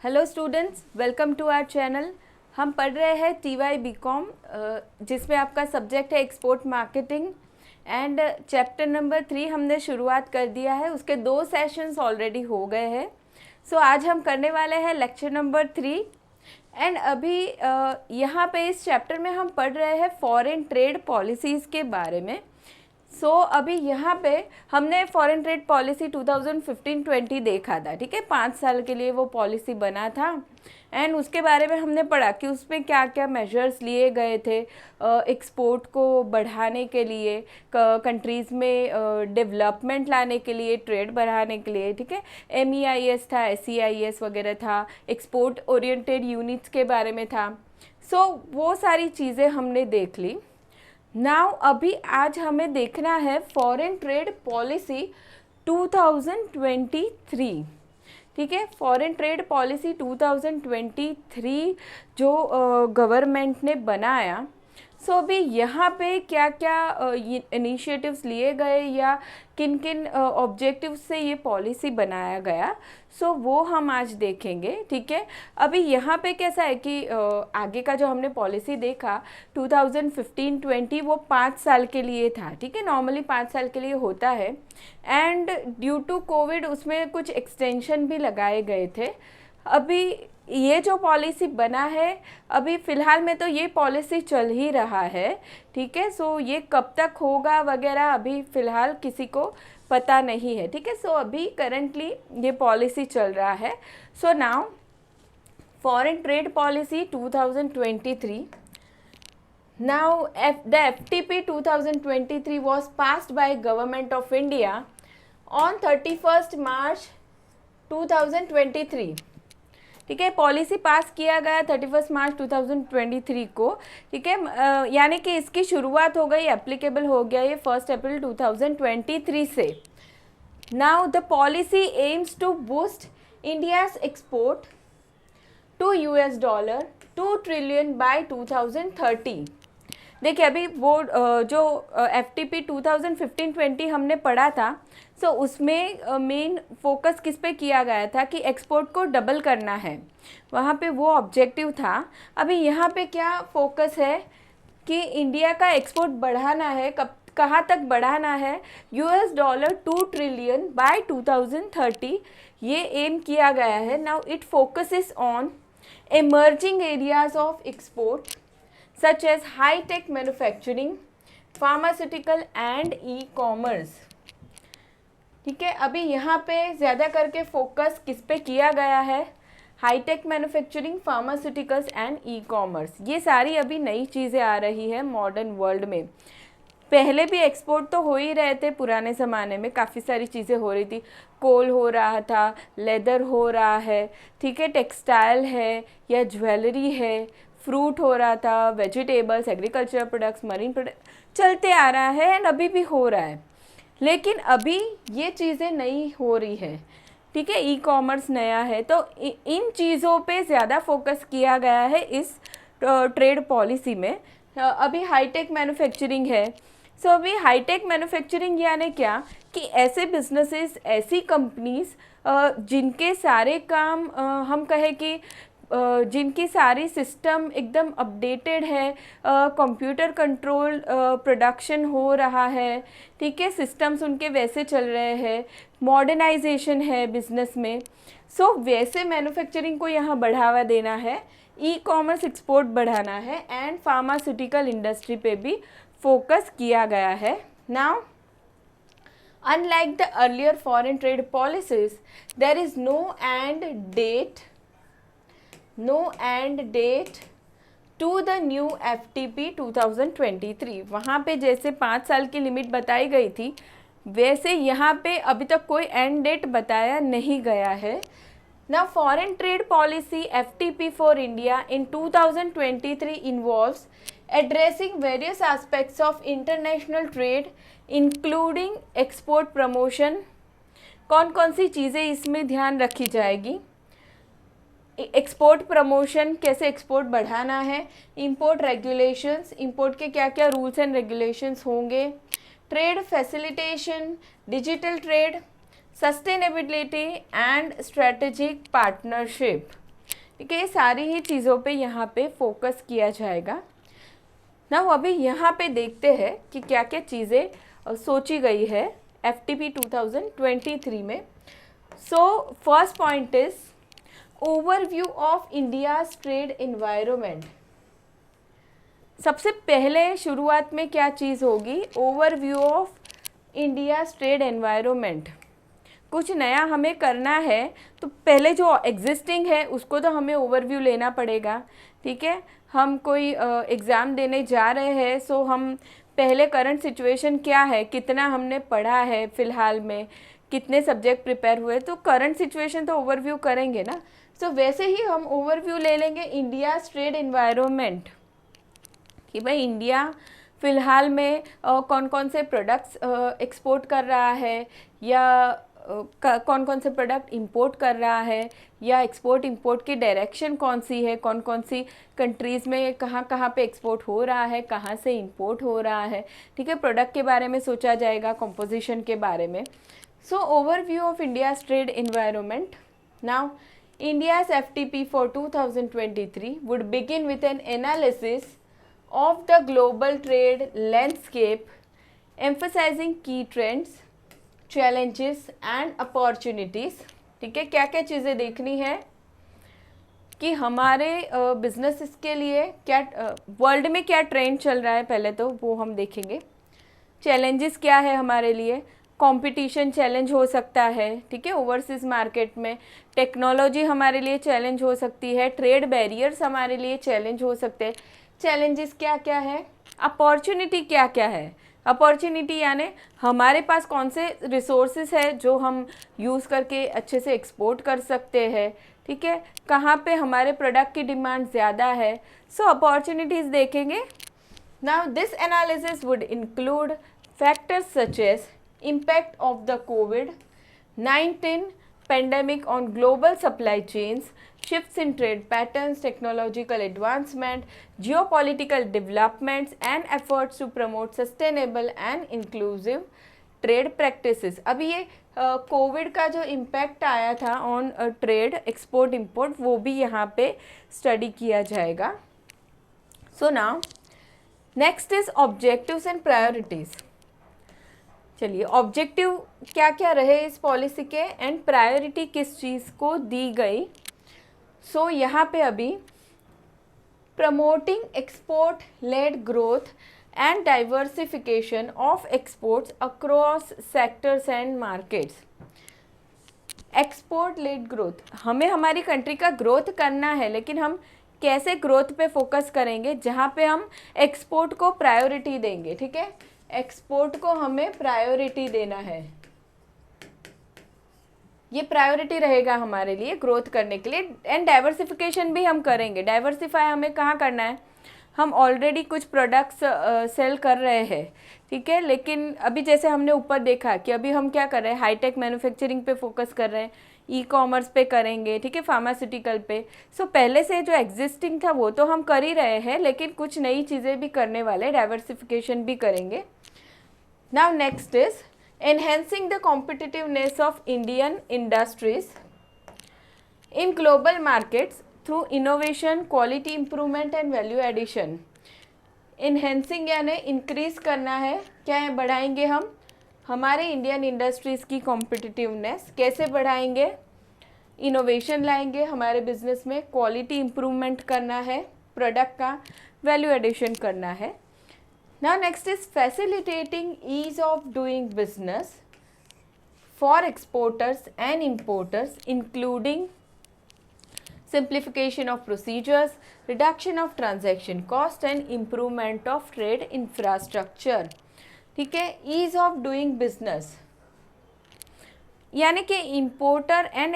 Hello students, welcome to our channel. हम पढ़ रहे हैं TY BCom, जिसमें आपका सब्जेक्ट है export marketing and chapter number 3 हमने शुरुआत कर दिया है। उसके 2 सेशंस ऑलरेडी हो गए हैं। सो आज हम करने वाले हैं लेक्चर नंबर 3 एंड अभी यहाँ पे इस चैप्टर में हम पढ़ रहे हैं फॉरेन ट्रेड पॉलिसीज़ के बारे में। अभी यहाँ पे हमने फॉरेन ट्रेड पॉलिसी 2015-20 देखा था, ठीक है। 5 साल के लिए वो पॉलिसी बना था एंड उसके बारे में हमने पढ़ा कि उसमें क्या क्या मेजर्स लिए गए थे एक्सपोर्ट को बढ़ाने के लिए, कंट्रीज़ में डेवलपमेंट लाने के लिए, ट्रेड बढ़ाने के लिए, ठीक है। MEIS था, SEIS वगैरह था, एक्सपोर्ट ओरिएंटेड यूनिट्स के बारे में था। वो सारी चीज़ें हमने देख ली। नाउ अभी आज हमें देखना है फॉरेन ट्रेड पॉलिसी 2023, ठीक है। फॉरेन ट्रेड पॉलिसी 2023 जो गवर्नमेंट ने बनाया। अभी यहाँ पे क्या क्या इनिशिएटिव्स लिए गए या किन किन ऑब्जेक्टिव्स से ये पॉलिसी बनाया गया, वो हम आज देखेंगे, ठीक है। अभी यहाँ पे कैसा है कि आगे का जो हमने पॉलिसी देखा 2015-20 वो 5 साल के लिए था, ठीक है। नॉर्मली 5 साल के लिए होता है एंड ड्यू टू कोविड उसमें कुछ एक्सटेंशन भी लगाए गए थे। अभी ये जो पॉलिसी बना है, अभी फ़िलहाल में तो ये पॉलिसी चल ही रहा है, ठीक है। ये कब तक होगा वगैरह अभी फ़िलहाल किसी को पता नहीं है, ठीक है। अभी करेंटली ये पॉलिसी चल रहा है। Now foreign trade policy 2023। Now, the FTP 2023 was passed by Government of India on 31st March 2023, ठीक है। पॉलिसी पास किया गया 31 मार्च 2023 को, ठीक है। यानी कि इसकी शुरुआत हो गई, एप्लीकेबल हो गया ये 1 अप्रैल 2023 से। Now the policy aims to boost India's export to $2 trillion by 2030। देखिए अभी वो जो FTP 2015-20 हमने पढ़ा था, उसमें मेन फोकस किस पे किया गया था कि एक्सपोर्ट को डबल करना है, वहाँ पे वो ऑब्जेक्टिव था। अभी यहाँ पे क्या फोकस है कि इंडिया का एक्सपोर्ट बढ़ाना है, कहाँ तक बढ़ाना है, $2 ट्रिलियन बाय 2030, ये एम किया गया है। Now it focuses on emerging areas of export such as high-tech manufacturing, pharmaceutical and e-commerce, ठीक है। अभी यहाँ पे ज़्यादा करके फोकस किस पे किया गया है, hi-tech manufacturing, pharmaceuticals and e-commerce. ये सारी अभी नई चीज़ें आ रही है मॉडर्न वर्ल्ड में। पहले भी एक्सपोर्ट तो हो ही रहे थे, पुराने ज़माने में काफ़ी सारी चीज़ें हो रही थी। कोल हो रहा था, लेदर हो रहा है, ठीक है, टेक्सटाइल है या ज्वेलरी है, फ्रूट हो रहा था, vegetables, agriculture products, marine product चलते आ रहा है एंड अभी भी हो रहा है। लेकिन अभी ये चीज़ें नहीं हो रही है, ठीक है। ई-कॉमर्स नया है, तो इन चीज़ों पे ज़्यादा फोकस किया गया है इस ट्रेड पॉलिसी में। अभी हाईटेक मैन्युफैक्चरिंग है। अभी हाईटेक मैन्युफैक्चरिंग यानी क्या कि ऐसे बिजनेसेस, ऐसी कंपनीज जिनके सारे काम हम कहें कि जिनकी सारी सिस्टम एकदम अपडेटेड है, कंप्यूटर कंट्रोल प्रोडक्शन हो रहा है, ठीक है, सिस्टम्स उनके वैसे चल रहे हैं, मॉडर्नाइजेशन है बिजनेस में। वैसे मैन्युफैक्चरिंग को यहाँ बढ़ावा देना है, ई-कॉमर्स एक्सपोर्ट बढ़ाना है एंड फार्मास्यूटिकल इंडस्ट्री पे भी फोकस किया गया है। Now unlike the earlier foreign trade policies, there is no end date to the new FTP 2023। वहाँ पे जैसे 5 साल की लिमिट बताई गई थी, वैसे यहाँ पे अभी तक कोई एंड डेट बताया नहीं गया है। Now foreign trade policy FTP for India in 2023 involves addressing various aspects of international trade including export promotion। कौन कौन सी चीज़ें इसमें ध्यान रखी जाएगी? एक्सपोर्ट प्रमोशन, कैसे एक्सपोर्ट बढ़ाना है, इंपोर्ट रेगुलेशंस, इंपोर्ट के क्या क्या रूल्स एंड रेगुलेशंस होंगे, trade facilitation, digital trade, sustainability and strategic partnership, ठीक है, ये सारी ही चीज़ों पे यहाँ पे फोकस किया जाएगा ना। अभी यहाँ पे देखते हैं कि क्या क्या चीज़ें सोची गई है FTP 2023 में। So first point is overview of India's trade environment. सबसे पहले शुरुआत में क्या चीज़ होगी, overview of India's trade environment. कुछ नया हमें करना है तो पहले जो एग्जिस्टिंग है उसको तो हमें ओवरव्यू लेना पड़ेगा। ठीक है, हम कोई एग्ज़ाम देने जा रहे हैं, सो हम पहले करंट सिचुएशन क्या है, कितना हमने पढ़ा है फ़िलहाल में, कितने सब्जेक्ट प्रिपेयर हुए, तो करंट सिचुएशन तो ओवरव्यू करेंगे ना। सो वैसे ही हम ओवरव्यू ले लेंगे इंडियाज़ ट्रेड एनवायरनमेंट कि भाई इंडिया फ़िलहाल में कौन कौन से प्रोडक्ट्स एक्सपोर्ट कर रहा है, या कौन कौन से प्रोडक्ट इंपोर्ट कर रहा है, या एक्सपोर्ट इंपोर्ट की डायरेक्शन कौन सी है, कौन कौन सी कंट्रीज़ में कहाँ कहाँ पे एक्सपोर्ट हो रहा है, कहाँ से इंपोर्ट हो रहा है। ठीक है, प्रोडक्ट के बारे में सोचा जाएगा, कंपोजिशन के बारे में। So overview of India's trade environment. Now India's FTP for 2023 would begin with an analysis of the global trade landscape, emphasizing key trends, challenges and opportunities। ठीक है, क्या क्या चीज़ें देखनी है कि हमारे बिजनेस के लिए क्या वर्ल्ड में क्या ट्रेंड चल रहा है, पहले तो वो हम देखेंगे। चैलेंजेस क्या है हमारे लिए, कंपटीशन चैलेंज हो सकता है, ठीक है, ओवरसीज़ मार्केट में। टेक्नोलॉजी हमारे लिए चैलेंज हो सकती है, ट्रेड बैरियर्स हमारे लिए चैलेंज हो सकते हैं। चैलेंजेस क्या क्या है, अपॉर्चुनिटी क्या क्या है। अपॉर्चुनिटी यानी हमारे पास कौन से रिसोर्सेज है जो हम यूज़ करके अच्छे से एक्सपोर्ट कर सकते हैं। ठीक है, कहाँ पे हमारे प्रोडक्ट की डिमांड ज़्यादा है। सो अपॉर्चुनिटीज़ देखेंगे। Now this analysis would include factors such as impact of the COVID-19 pandemic on global supply chains, shifts in trade patterns, technological advancement, geopolitical developments and efforts to promote sustainable and inclusive trade practices। अभी ये Covid का जो impact आया था on trade export import, वो भी यहाँ पे स्टडी किया जाएगा। So now next is objectives and priorities. चलिए, ऑब्जेक्टिव क्या क्या रहे इस पॉलिसी के एंड प्रायोरिटी किस चीज़ को दी गई। सो यहाँ पे अभी promoting export led growth and diversification of exports across sectors and markets. Export led growth, हमें हमारी कंट्री का ग्रोथ करना है, लेकिन हम कैसे ग्रोथ पे फोकस करेंगे, जहाँ पे हम एक्सपोर्ट को प्रायोरिटी देंगे। ठीक है, एक्सपोर्ट को हमें प्रायोरिटी देना है, ये प्रायोरिटी रहेगा हमारे लिए ग्रोथ करने के लिए। एंड डाइवर्सिफिकेशन भी हम करेंगे। डाइवर्सिफाई हमें कहाँ करना है, हम ऑलरेडी कुछ प्रोडक्ट्स सेल कर रहे हैं, ठीक है, लेकिन अभी जैसे हमने ऊपर देखा कि अभी हम क्या कर रहे हैं, हाईटेक मैन्युफैक्चरिंग पे फोकस कर रहे हैं, ई कॉमर्स पे करेंगे, ठीक है, फार्मास्यूटिकल पे। सो पहले से जो एग्जिस्टिंग था वो तो हम कर ही रहे हैं, लेकिन कुछ नई चीज़ें भी करने वाले, डाइवर्सिफिकेशन भी करेंगे। Now next is enhancing the competitiveness of Indian industries in global markets through innovation, quality improvement and value addition। Enhancing यानी increase करना है, क्या है, बढ़ाएंगे हम हमारे इंडियन इंडस्ट्रीज़ की कॉम्पिटिटिवनेस। कैसे बढ़ाएंगे, इनोवेशन लाएंगे हमारे बिजनेस में, क्वालिटी इम्प्रूवमेंट करना है प्रोडक्ट का, वैल्यू एडिशन करना है। Now next is facilitating ease of doing business for exporters and importers, including simplification of procedures, reduction of transaction cost and improvement of trade infrastructure। ठीक है, ease of doing business यानी कि importer and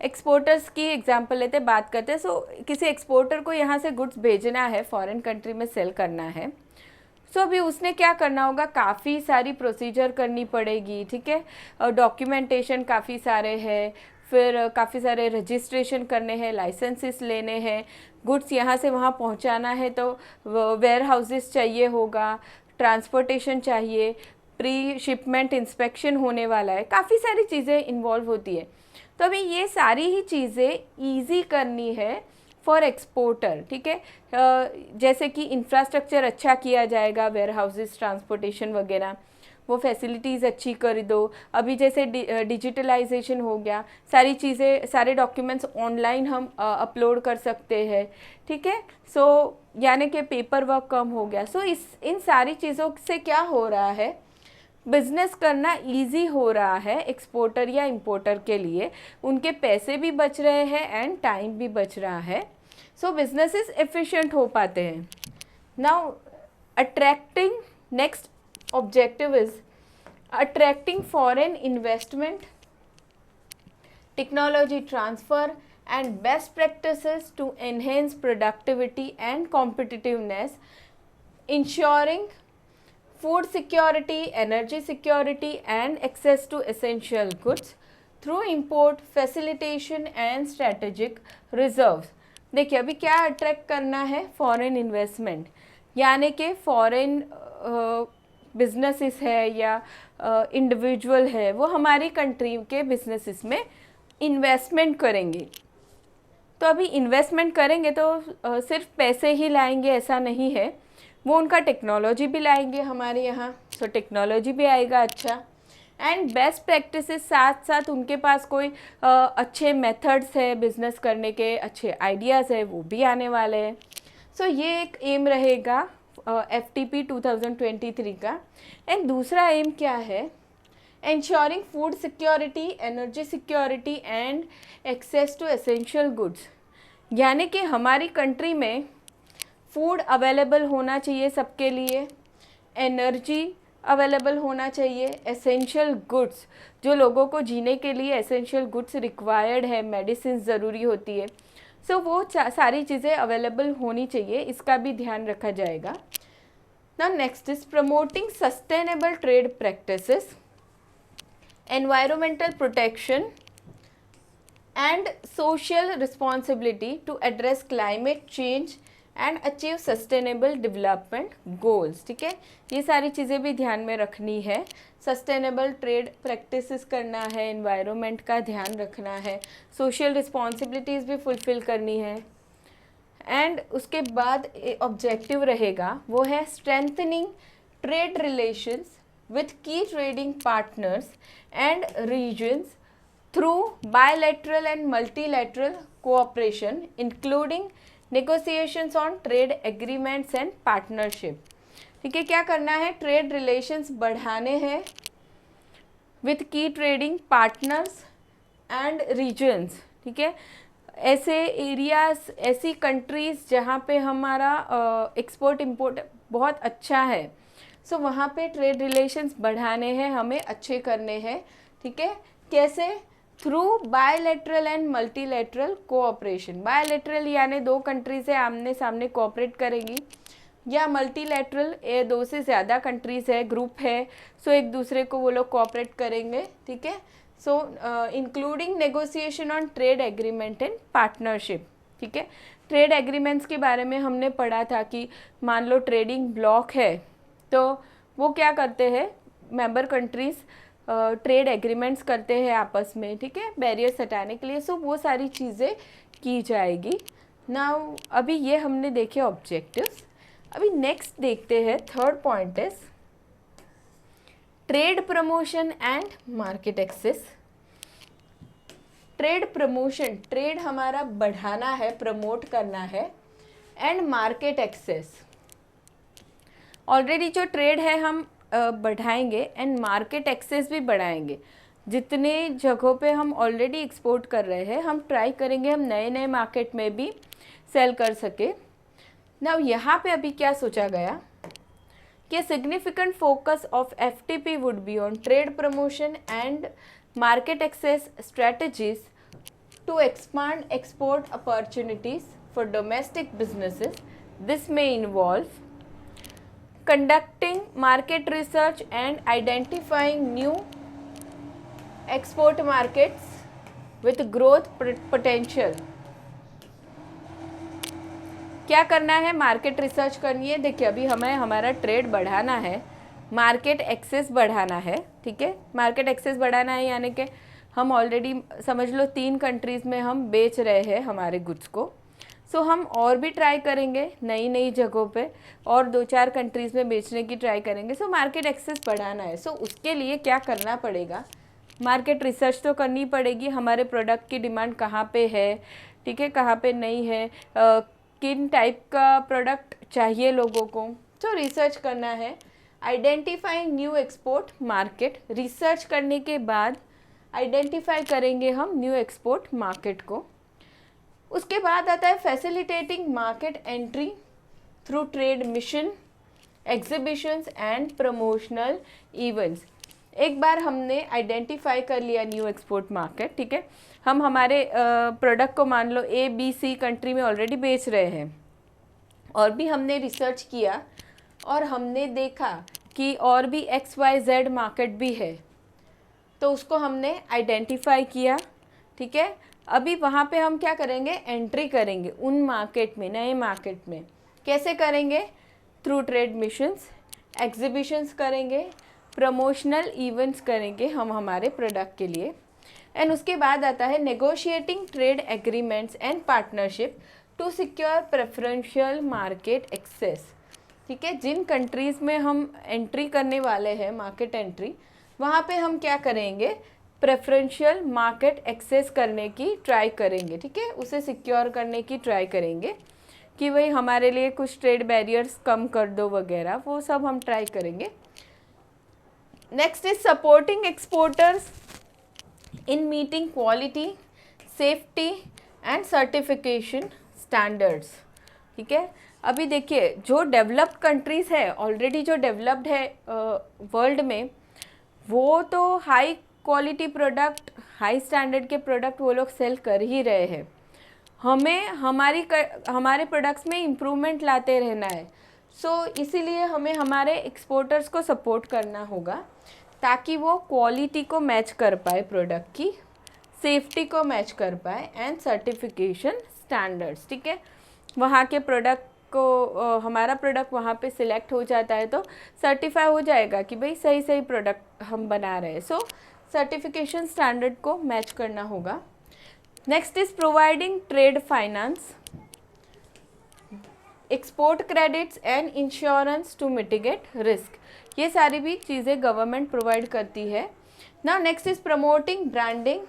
exporters की example लेते बात करते हैं। सो किसी एक्सपोर्टर को यहाँ से गुड्स भेजना है, फॉरेन कंट्री में सेल करना है। सो अभी उसने क्या करना होगा, काफ़ी सारी प्रोसीजर करनी पड़ेगी, ठीक है, और डॉक्यूमेंटेशन काफ़ी सारे हैं, फिर काफ़ी सारे रजिस्ट्रेशन करने हैं, लाइसेंसेस लेने हैं, गुड्स यहाँ से वहाँ पहुँचाना है तो वेयर हाउसेस चाहिए होगा, ट्रांसपोर्टेशन चाहिए, प्री शिपमेंट इंस्पेक्शन होने वाला है, काफ़ी सारी चीज़ें इन्वॉल्व होती है। तो अभी ये सारी ही चीज़ें ईजी करनी है फॉर एक्सपोर्टर, ठीक है। जैसे कि इंफ्रास्ट्रक्चर अच्छा किया जाएगा, वेयर हाउसेस, ट्रांसपोर्टेशन वगैरह, वो फैसिलिटीज़ अच्छी कर दो। अभी जैसे डिजिटलाइजेशन हो गया, सारी चीज़ें, सारे डॉक्यूमेंट्स ऑनलाइन हम अपलोड कर सकते हैं, ठीक है। सो यानी कि पेपर वर्क कम हो गया। सो इन सारी चीज़ों से क्या हो रहा है, बिजनेस करना इजी हो रहा है एक्सपोर्टर या इंपोर्टर के लिए। उनके पैसे भी बच रहे हैं एंड टाइम भी बच रहा है। सो बिजनेसेस एफिशिएंट हो पाते हैं। Now attracting, next objective is attracting foreign investment, technology transfer and best practices to enhance productivity and competitiveness, ensuring food security, energy security and access to essential goods through import facilitation and strategic reserves। देखिए अभी क्या attract करना है, foreign investment, यानी कि foreign businesses है या individual है, वो हमारी कंट्री के बिजनेसेस में इन्वेस्टमेंट करेंगे। तो अभी इन्वेस्टमेंट करेंगे तो सिर्फ पैसे ही लाएंगे ऐसा नहीं है, वो उनका टेक्नोलॉजी भी लाएंगे हमारे यहाँ, तो टेक्नोलॉजी भी आएगा अच्छा, एंड बेस्ट प्रैक्टिसेस, साथ साथ उनके पास कोई अच्छे मेथड्स है बिजनेस करने के, अच्छे आइडियाज़ है, वो भी आने वाले हैं। सो ये एक एम रहेगा FTP 2023 का। एंड दूसरा एम क्या है, ensuring food security, energy security and access to essential goods, यानी कि हमारी कंट्री में फूड अवेलेबल होना चाहिए सबके लिए, एनर्जी अवेलेबल होना चाहिए, एसेंशियल गुड्स, जो लोगों को जीने के लिए एसेंशियल गुड्स रिक्वायर्ड है, मेडिसिन ज़रूरी होती है, सो वो सारी चीज़ें अवेलेबल होनी चाहिए, इसका भी ध्यान रखा जाएगा। Now next is promoting sustainable trade practices, environmental protection and social responsibility to address climate change and achieve sustainable development goals, ठीक है। ये सारी चीज़ें भी ध्यान में रखनी है, सस्टेनेबल ट्रेड प्रैक्टिसेस करना है, एनवायरनमेंट का ध्यान रखना है, सोशल रिस्पॉन्सिबिलिटीज़ भी फुलफ़िल करनी है। एंड उसके बाद ऑब्जेक्टिव रहेगा वो है strengthening trade relations with key trading partners and regions through bilateral and multilateral cooperation, including negotiations on trade agreements and partnership, ठीक है। क्या करना है, ट्रेड रिलेशंस बढ़ाने हैं with key trading partners and regions, ठीक है। ऐसे एरियाज, ऐसी कंट्रीज़ जहाँ पे हमारा एक्सपोर्ट इंपोर्ट बहुत अच्छा है, सो वहाँ पे ट्रेड रिलेशंस बढ़ाने हैं, हमें अच्छे करने हैं, ठीक है। कैसे, through bilateral and multilateral cooperation. Bilateral यानी दो कंट्रीज़ है आमने सामने कोऑपरेट करेंगी, या मल्टीलैटरल ये दो से ज़्यादा कंट्रीज़ है, ग्रुप है, सो एक दूसरे को वो लोग कोऑपरेट करेंगे, ठीक है। सो including negotiation on trade agreement and partnership, ठीक है। ट्रेड एग्रीमेंट्स के बारे में हमने पढ़ा था कि मान लो ट्रेडिंग ब्लॉक है तो वो क्या करते हैं, मेंबर कंट्रीज़ ट्रेड एग्रीमेंट्स करते हैं आपस में, ठीक है, बैरियर्स हटाने के लिए। सो वो सारी चीज़ें की जाएगी। नाउ अभी ये हमने देखे ऑब्जेक्टिव्स। अभी नेक्स्ट देखते हैं, third point is trade promotion and market access. Trade promotion, trade हमारा बढ़ाना है, प्रमोट करना है, एंड मार्केट एक्सेस, ऑलरेडी जो ट्रेड है हम बढ़ाएंगे एंड मार्केट एक्सेस भी बढ़ाएंगे। जितने जगहों पे हम ऑलरेडी एक्सपोर्ट कर रहे हैं, हम ट्राई करेंगे हम नए नए मार्केट में भी सेल कर सके। नाउ यहाँ पे अभी क्या सोचा गया कि significant focus of FTP would be on trade promotion and market access strategies to expand export opportunities for domestic businesses. This may involve conducting market research and identifying new export markets with growth potential। क्या करना है, market research करनी है। देखिए अभी हमें हमारा trade बढ़ाना है, मार्केट एक्सेस बढ़ाना है, ठीक है। मार्केट एक्सेस बढ़ाना है यानी कि हम ऑलरेडी समझ लो 3 कंट्रीज़ में हम बेच रहे हैं हमारे गुड्स को। सो हम और भी ट्राई करेंगे नई नई जगहों पे, और 2-4 कंट्रीज़ में बेचने की ट्राई करेंगे। सो मार्केट एक्सेस बढ़ाना है। सो उसके लिए क्या करना पड़ेगा, मार्केट रिसर्च तो करनी पड़ेगी, हमारे प्रोडक्ट की डिमांड कहाँ पे है, ठीक है, कहाँ पे नहीं है, किन टाइप का प्रोडक्ट चाहिए लोगों को। तो रिसर्च करना है। Identifying new export market, research करने के बाद आइडेंटिफाई करेंगे हम न्यू एक्सपोर्ट मार्केट को। उसके बाद आता है facilitating market entry through trade mission, exhibitions and promotional events. एक बार हमने आइडेंटिफाई कर लिया न्यू एक्सपोर्ट मार्केट, ठीक है, हम हमारे प्रोडक्ट को मान लो ABC कंट्री में ऑलरेडी बेच रहे हैं, और भी हमने रिसर्च किया और हमने देखा कि और भी XYZ मार्केट भी है, तो उसको हमने आइडेंटिफाई किया, ठीक है। अभी वहाँ पे हम क्या करेंगे, एंट्री करेंगे उन मार्केट में, नए मार्केट में। कैसे करेंगे, थ्रू ट्रेड मिशंस, एग्जीबिशंस करेंगे, प्रमोशनल इवेंट्स करेंगे हम हमारे प्रोडक्ट के लिए। एंड उसके बाद आता है negotiating trade agreements and partnership to secure preferential market access, ठीक है। जिन कंट्रीज़ में हम एंट्री करने वाले हैं, मार्केट एंट्री, वहाँ पे हम क्या करेंगे, प्रेफरेंशियल मार्केट एक्सेस करने की ट्राई करेंगे, ठीक है, उसे सिक्योर करने की ट्राई करेंगे कि भाई हमारे लिए कुछ ट्रेड बैरियर्स कम कर दो वगैरह, वो सब हम ट्राई करेंगे। Next is supporting exporters in meeting quality, safety and certification standards, ठीक है। अभी देखिए जो डेवलप्ड कंट्रीज़ है, ऑलरेडी जो डेवलप्ड है वर्ल्ड में, वो तो high quality product, high standard के प्रोडक्ट वो लोग सेल कर ही रहे हैं। हमें हमारे प्रोडक्ट्स में इम्प्रूवमेंट लाते रहना है। सो इसीलिए हमें हमारे एक्सपोर्टर्स को सपोर्ट करना होगा ताकि वो क्वालिटी को मैच कर पाए, प्रोडक्ट की सेफ्टी को मैच कर पाए एंड सर्टिफिकेशन स्टैंडर्ड्स, ठीक है। वहाँ के प्रोडक्ट को हमारा प्रोडक्ट वहाँ पे सिलेक्ट हो जाता है तो सर्टिफाई हो जाएगा कि भाई सही सही प्रोडक्ट हम बना रहे हैं। सो सर्टिफिकेशन स्टैंडर्ड को मैच करना होगा। Next is providing trade finance, export credits and insurance to mitigate risk, ये सारी भी चीज़ें गवर्नमेंट प्रोवाइड करती है। Now next is promoting branding,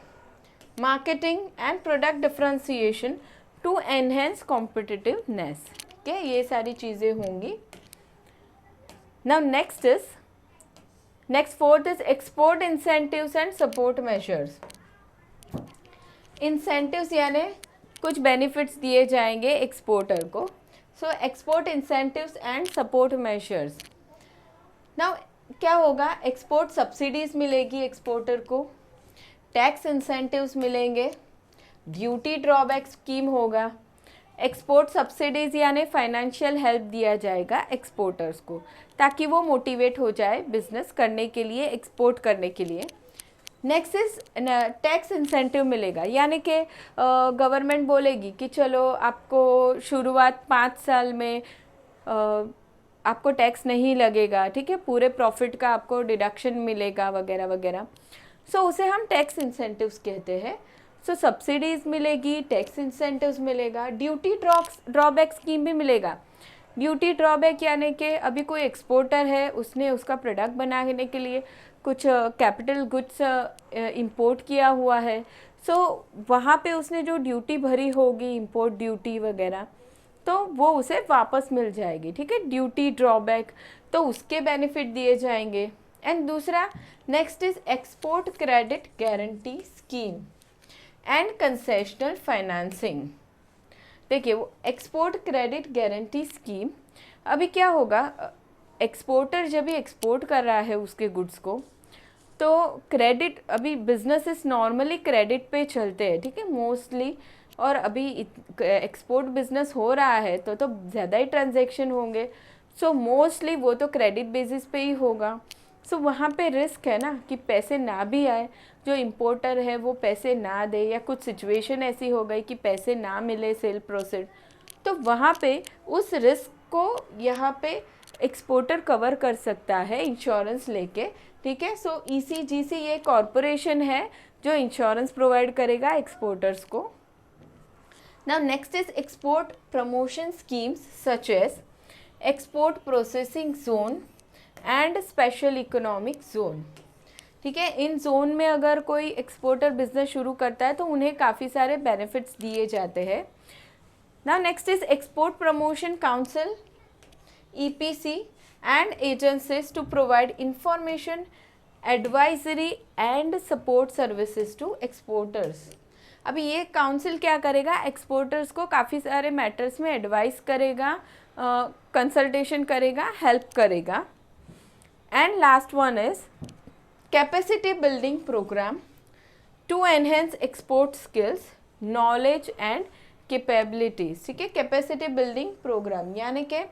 marketing and product differentiation to enhance competitiveness, ठीक है, ये सारी चीज़ें होंगी। Now next fourth is export incentives and support measures. Incentives यानी कुछ बेनिफिट्स दिए जाएंगे एक्सपोर्टर को। So export incentives and support measures. Now क्या होगा, एक्सपोर्ट सब्सिडीज़ मिलेगी एक्सपोर्टर को, टैक्स इंसेंटिव्स मिलेंगे, ड्यूटी ड्रॉबैक स्कीम होगा, एक्सपोर्ट सब्सिडीज़ यानी फाइनेंशियल हेल्प दिया जाएगा एक्सपोर्टर्स को ताकि वो मोटिवेट हो जाए बिजनेस करने के लिए, एक्सपोर्ट करने के लिए। नेक्स्ट इज टैक्स इंसेंटिव मिलेगा, यानी कि गवर्नमेंट बोलेगी कि चलो आपको शुरुआत 5 साल में आपको टैक्स नहीं लगेगा, ठीक है, पूरे प्रॉफिट का आपको डिडक्शन मिलेगा वगैरह वगैरह। सो उसे हम टैक्स इंसेंटिव्स कहते हैं। सो सब्सिडीज़ मिलेगी, टैक्स इंसेंटिव्स मिलेगा, ड्यूटी ड्रॉबैक स्कीम भी मिलेगा। ड्यूटी ड्रॉबैक यानी कि अभी कोई एक्सपोर्टर है, उसने उसका प्रोडक्ट बनाने के लिए कुछ कैपिटल गुड्स इंपोर्ट किया हुआ है, सो वहाँ पे उसने जो ड्यूटी भरी होगी, इंपोर्ट ड्यूटी वगैरह, तो वो उसे वापस मिल जाएगी, ठीक है, ड्यूटी ड्रॉबैक, तो उसके बेनिफिट दिए जाएंगे। एंड दूसरा next is export credit guarantee scheme and concessional financing. देखिए वो एक्सपोर्ट क्रेडिट गारंटी स्कीम, अभी क्या होगा, एक्सपोर्टर जब भी एक्सपोर्ट कर रहा है उसके गुड्स को, तो क्रेडिट, अभी बिजनेसेस नॉर्मली क्रेडिट पे चलते हैं, ठीक है, मोस्टली, और अभी एक्सपोर्ट बिजनेस हो रहा है तो ज़्यादा ही ट्रांजैक्शन होंगे, सो मोस्टली वो तो क्रेडिट बेसिस पे ही होगा। सो वहाँ पे रिस्क है ना कि पैसे ना भी आए, जो इम्पोर्टर है वो पैसे ना दे, या कुछ सिचुएशन ऐसी हो गई कि पैसे ना मिले सेल प्रोसीड, तो वहाँ पे उस रिस्क को यहाँ पे एक्सपोर्टर कवर कर सकता है इंश्योरेंस लेके, ठीक है। सो ईसीजीसी ये कॉरपोरेशन है जो इंश्योरेंस प्रोवाइड करेगा एक्सपोर्टर्स को। Now next is export promotion schemes such as export processing zone and special economic zone, ठीक है। इन जोन में अगर कोई एक्सपोर्टर बिजनेस शुरू करता है तो उन्हें काफ़ी सारे बेनिफिट्स दिए जाते हैं। Now next is export promotion council EPC and agencies to provide information, advisory and support services to exporters। अभी ये काउंसिल क्या करेगा, एक्सपोर्टर्स को काफ़ी सारे मैटर्स में एडवाइस करेगा, कंसल्टेशन करेगा, हेल्प करेगा। And last one is capacity building programme to enhance export skills, knowledge and capabilities, ठीक है। कैपेसिटी बिल्डिंग प्रोग्राम यानी कि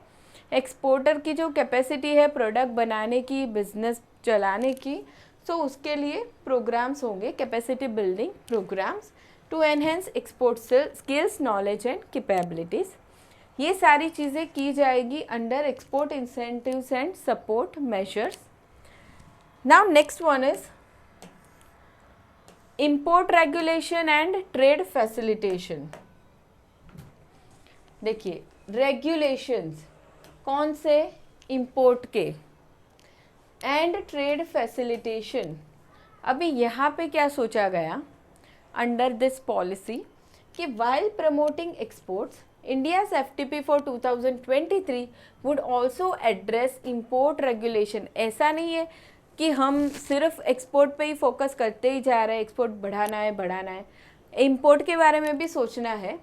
एक्सपोर्टर की जो कैपेसिटी है प्रोडक्ट बनाने की, बिजनेस चलाने की, सो उसके लिए प्रोग्राम्स होंगे, capacity building programmes to enhance export skills, knowledge and capabilities. ये सारी चीज़ें की जाएगी under export incentives and support measures. Now next one is import regulation and trade facilitation. देखिए रेगुलेशंस कौन से, इंपोर्ट के, एंड ट्रेड फैसिलिटेशन। अभी यहाँ पे क्या सोचा गया अंडर दिस पॉलिसी कि while promoting exports India's FTP for 2023 would also address import regulation. ऐसा नहीं है कि हम सिर्फ एक्सपोर्ट पे ही फोकस करते ही जा रहे हैं, एक्सपोर्ट बढ़ाना है, इंपोर्ट के बारे में भी सोचना है।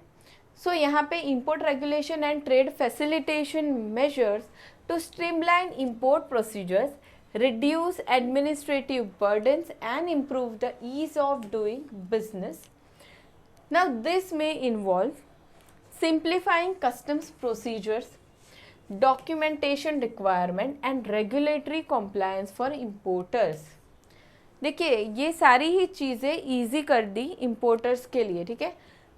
सो यहाँ पे import regulation and trade facilitation measures to streamline import procedures, reduce administrative burdens and improve the ease of doing business. Now this may involve simplifying customs procedures, documentation requirement and regulatory compliance for importers। देखिए ये सारी ही चीज़ें easy कर दी importers के लिए, ठीक है।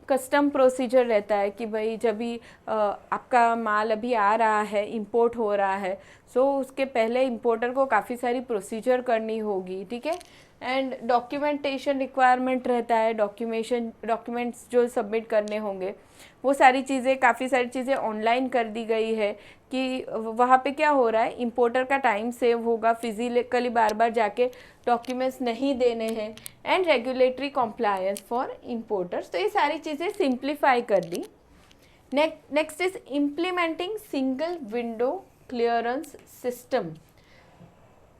Custom procedure रहता है कि भाई जब भी आपका माल अभी आ रहा है, इंपोर्ट हो रहा है, सो उसके पहले इंपोर्टर को काफ़ी सारी प्रोसीजर करनी होगी, ठीक है। एंड डॉक्यूमेंटेशन रिक्वायरमेंट रहता है, डॉक्यूमेंट्स जो सबमिट करने होंगे, वो सारी चीज़ें, काफ़ी सारी चीज़ें ऑनलाइन कर दी गई है कि वहाँ पे क्या हो रहा है, इंपोर्टर का टाइम सेव होगा, फिजिकली बार बार जाके डॉक्यूमेंट्स नहीं देने हैं, and regulatory compliance for importers. तो ये सारी चीज़ें सिंप्लीफाई कर दी। Next is implementing single window clearance system,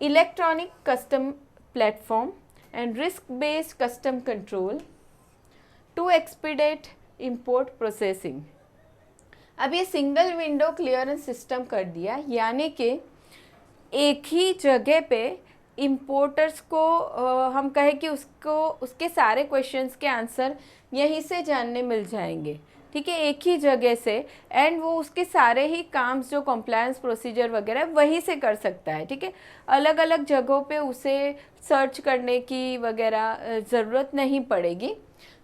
electronic custom platform and risk based custom control to expedite import processing. अब ये सिंगल विंडो क्लियरेंस सिस्टम कर दिया, यानी कि एक ही जगह पे इम्पोर्टर्स को हम कहें कि उसके सारे क्वेश्चंस के आंसर यहीं से जानने मिल जाएंगे, ठीक है, एक ही जगह से। एंड वो उसके सारे ही काम जो कंप्लायंस प्रोसीजर वगैरह वहीं से कर सकता है, ठीक है। अलग अलग जगहों पे उसे सर्च करने की वगैरह ज़रूरत नहीं पड़ेगी।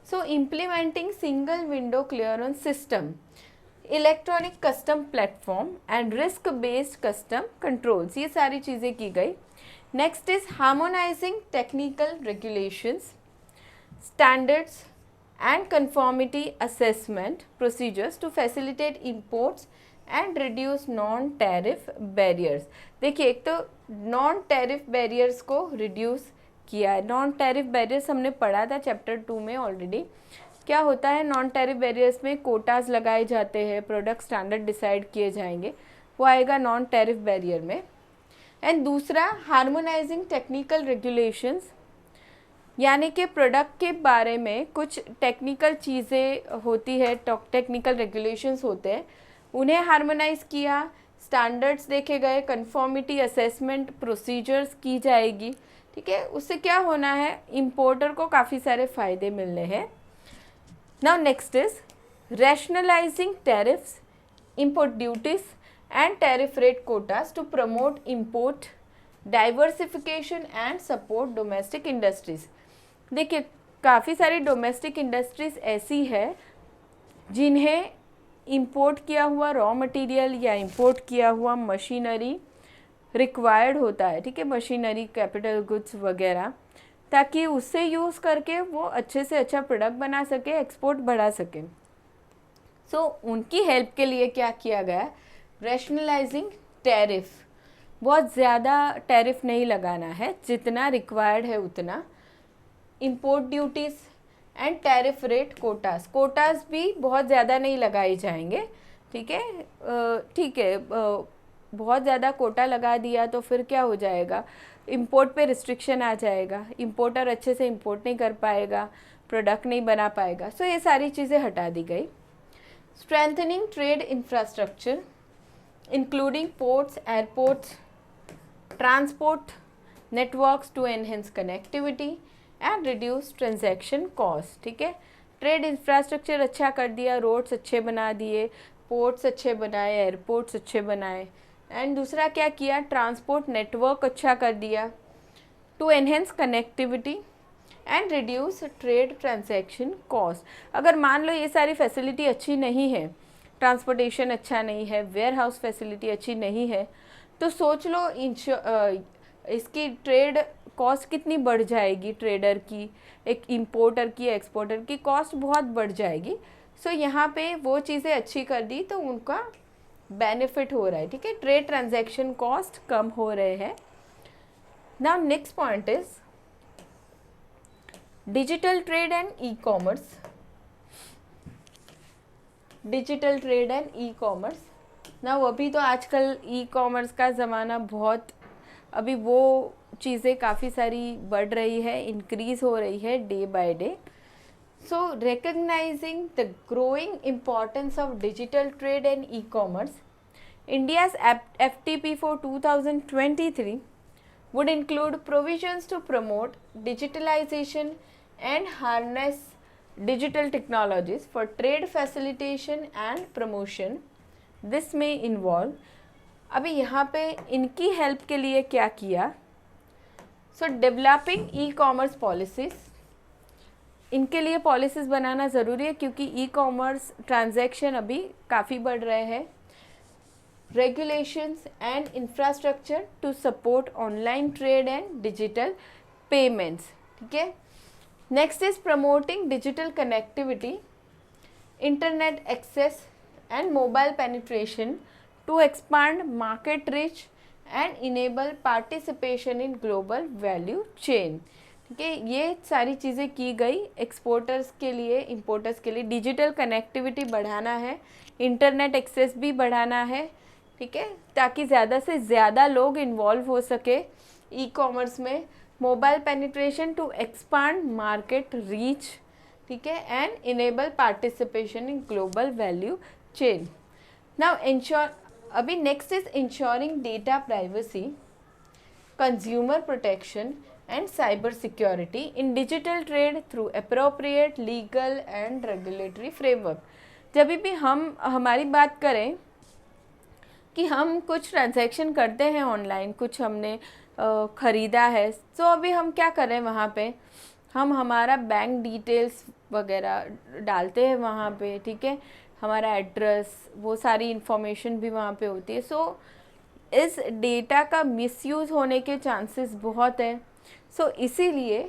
So implementing single window clearance system, electronic custom platform and risk based custom controls, ये सारी चीज़ें की गई। Next is harmonising technical regulations, standards and conformity assessment procedures to facilitate imports and reduce non-tariff barriers। देखिए एक तो non-tariff barriers को reduce किया है। non-tariff barriers हमने पढ़ा था चैप्टर 2 में ऑलरेडी। क्या होता है non-tariff barriers में कोटाज लगाए जाते हैं, प्रोडक्ट स्टैंडर्ड डिसाइड किए जाएंगे, वो आएगा non-tariff barrier में। एंड दूसरा हार्मोनाइजिंग टेक्निकल रेगुलेशंस, यानी कि प्रोडक्ट के बारे में कुछ टेक्निकल चीज़ें होती है, टेक्निकल रेगुलेशंस होते हैं, उन्हें हार्मोनाइज किया, स्टैंडर्ड्स देखे गए, कंफर्मिटी असेसमेंट प्रोसीजर्स की जाएगी, ठीक है। उससे क्या होना है, इंपोर्टर को काफ़ी सारे फ़ायदे मिलने हैं। Now next is rationalising tariffs, import duties and tariff rate quotas to promote import diversification and support domestic industries. देखिए काफ़ी सारी डोमेस्टिक इंडस्ट्रीज़ ऐसी है जिन्हें इंपोर्ट किया हुआ रॉ मटेरियल या इंपोर्ट किया हुआ मशीनरी रिक्वायर्ड होता है, ठीक है, मशीनरी, कैपिटल गुड्स वगैरह, ताकि उससे यूज़ करके वो अच्छे से अच्छा प्रोडक्ट बना सके, एक्सपोर्ट बढ़ा सके। सो उनकी हेल्प के लिए क्या किया गया, रैशनलाइजिंग टैरिफ, बहुत ज़्यादा टैरिफ नहीं लगाना है, जितना रिक्वायर्ड है उतना। Import duties and tariff rate quotas, quotas भी बहुत ज़्यादा नहीं लगाए जाएंगे, ठीक है, ठीक है, बहुत ज़्यादा कोटा लगा दिया तो फिर क्या हो जाएगा, इंपोर्ट पे रिस्ट्रिक्शन आ जाएगा, इंपोर्टर अच्छे से इंपोर्ट नहीं कर पाएगा, प्रोडक्ट नहीं बना पाएगा। सो ये सारी चीज़ें हटा दी गई। Strengthening trade infrastructure including ports, airports, transport networks to enhance connectivity and reduce transaction cost, ठीक है, ट्रेड इंफ्रास्ट्रक्चर अच्छा कर दिया, रोड्स अच्छे बना दिए, पोर्ट्स अच्छे बनाए, एयरपोर्ट्स अच्छे बनाए, एंड दूसरा क्या किया, ट्रांसपोर्ट नेटवर्क अच्छा कर दिया to enhance connectivity and reduce trade transaction cost. अगर मान लो ये सारी फैसिलिटी अच्छी नहीं है, ट्रांसपोर्टेशन अच्छा नहीं है, वेयर हाउस फैसिलिटी अच्छी नहीं है, तो सोच लो इसकी ट्रेड कॉस्ट कितनी बढ़ जाएगी, ट्रेडर की, एक इंपोर्टर की, एक्सपोर्टर की कॉस्ट बहुत बढ़ जाएगी। सो यहाँ पे वो चीज़ें अच्छी कर दी तो उनका बेनिफिट हो रहा है, ठीक है, ट्रेड ट्रांजैक्शन कॉस्ट कम हो रहे हैं। Now next point is digital trade and e commerce, digital trade and e commerce. ना अभी तो आजकल ई कॉमर्स का ज़माना बहुत, अभी वो चीज़ें काफ़ी सारी बढ़ रही है, इंक्रीज़ हो रही है day by day. So recognizing the growing importance of digital trade and e-commerce, India's FTP for 2023 would include provisions to promote digitalization and harness digital technologies for trade facilitation and promotion. This may involve, अभी यहाँ पे इनकी help के लिए क्या किया, सो developing e commerce policies, इनके लिए पॉलिसीज़ बनाना ज़रूरी है क्योंकि ई कॉमर्स ट्रांजैक्शन अभी काफ़ी बढ़ रहे हैं। Regulations and infrastructure to support online trade and digital payments, ठीक है। Next is promoting digital connectivity, internet access and mobile penetration to expand market reach and enable participation in global value chain, ठीक है। ये सारी चीज़ें की गई exporters के लिए, इंपोर्टर्स के लिए। डिजिटल कनेक्टिविटी बढ़ाना है, इंटरनेट एक्सेस भी बढ़ाना है, ठीक है, ताकि ज़्यादा से ज़्यादा लोग इन्वॉल्व हो सके ई कॉमर्स में। Mobile penetration to expand market reach, ठीक है, and enable participation in global value chain. Now ensure, अभी next is ensuring data privacy, consumer protection and cyber security in digital trade through appropriate legal and regulatory framework। जब भी हम हमारी बात करें कि हम कुछ ट्रांजैक्शन करते हैं ऑनलाइन, कुछ हमने ख़रीदा है, तो अभी हम क्या करें, वहाँ पे हम हमारा बैंक डिटेल्स वगैरह डालते हैं वहाँ पे, ठीक है, हमारा एड्रेस, वो सारी इन्फॉर्मेशन भी वहाँ पे होती है। सो इस डेटा का मिसयूज़ होने के चांसेस बहुत है। सो इसीलिए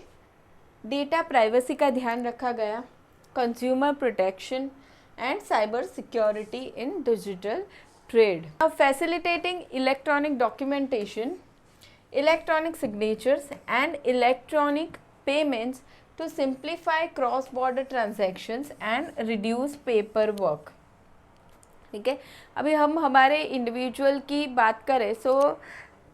डेटा प्राइवेसी का ध्यान रखा गया, consumer protection and cyber security in digital trade. अब facilitating electronic documentation, electronic signatures and electronic payments to simplify cross border transactions and reduce paper work, ठीक है। अभी हम हमारे इंडिविजुअल की बात करें, सो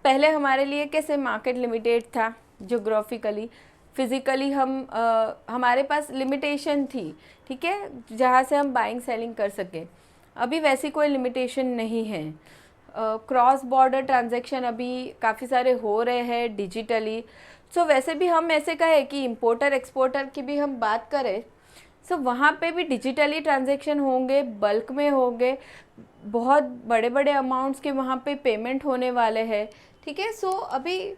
पहले हमारे लिए कैसे मार्केट लिमिटेड था, जोग्राफिकली, फिज़िकली हमारे पास लिमिटेशन थी, ठीक है, जहाँ से हम बाइंग सेलिंग कर सकें। अभी वैसी कोई लिमिटेशन नहीं है। क्रॉस बॉर्डर ट्रांजैक्शन अभी काफ़ी सारे हो रहे हैं डिजिटली। सो वैसे भी हम ऐसे कहें कि इंपोर्टर एक्सपोर्टर की भी हम बात करें, सो वहाँ पे भी डिजिटली ट्रांजैक्शन होंगे, बल्क में होंगे, बहुत बड़े बड़े अमाउंट्स के वहाँ पे पेमेंट होने वाले हैं, ठीक है। सो अभी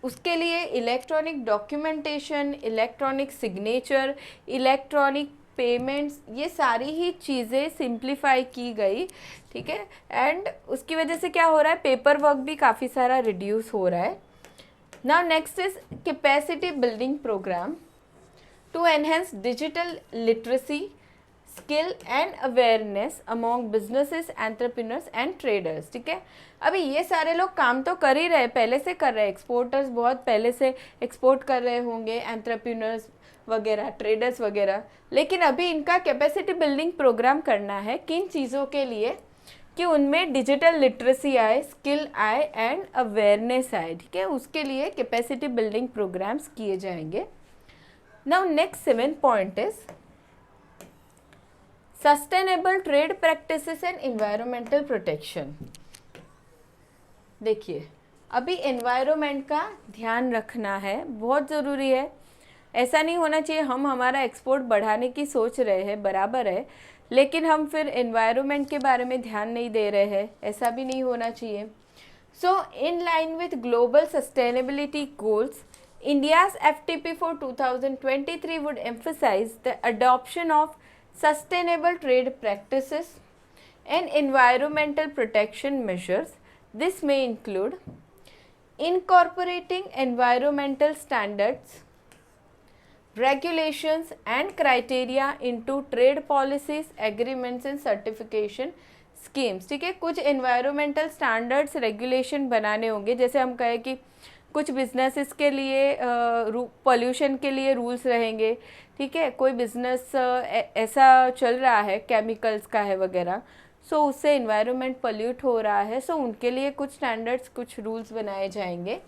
उसके लिए electronic documentation, electronic signature, electronic payments, ये सारी ही चीज़ें सिंप्लीफाई की गई, ठीक है। एंड उसकी वजह से क्या हो रहा है, पेपर वर्क भी काफ़ी सारा रिड्यूस हो रहा है। Now next is capacity building programme to enhance digital literacy, skill and awareness among businesses, entrepreneurs and traders, ठीक है। अभी ये सारे लोग काम तो कर ही रहे, पहले से कर रहे हैं, एक्सपोर्टर्स बहुत पहले से एक्सपोर्ट कर रहे होंगे, एंटरप्रेन्योर्स वगैरह, ट्रेडर्स वगैरह, लेकिन अभी इनका कैपेसिटी बिल्डिंग प्रोग्राम करना है किन चीज़ों के लिए, कि उनमें डिजिटल लिटरेसी आए, स्किल आए एंड अवेयरनेस आए, ठीक है। उसके लिए कैपेसिटी बिल्डिंग प्रोग्राम्स किए जाएंगे। Now next 7th point is sustainable trade practices and environmental protection. देखिए, अभी एनवायरमेंट का ध्यान रखना है, बहुत ज़रूरी है। ऐसा नहीं होना चाहिए हम हमारा एक्सपोर्ट बढ़ाने की सोच रहे हैं, बराबर है, लेकिन हम फिर एनवायरनमेंट के बारे में ध्यान नहीं दे रहे हैं, ऐसा भी नहीं होना चाहिए। So in line with global sustainability goals, India's FTP for 2023 would emphasize the adoption of sustainable trade practices and environmental protection measures. This may include incorporating environmental standards, regulations and criteria into trade policies, agreements and certification schemes, ठीक है। कुछ environmental standards, regulation बनाने होंगे, जैसे हम कहें कि कुछ बिजनेसेस के लिए पोल्यूशन के लिए रूल्स रहेंगे, ठीक है। कोई बिजनेस ऐसा चल रहा है, केमिकल्स का है वगैरह, सो उससे एनवायरनमेंट पोल्यूट हो रहा है, सो उनके लिए कुछ स्टैंडर्ड्स, कुछ रूल्स बनाए जाएंगे।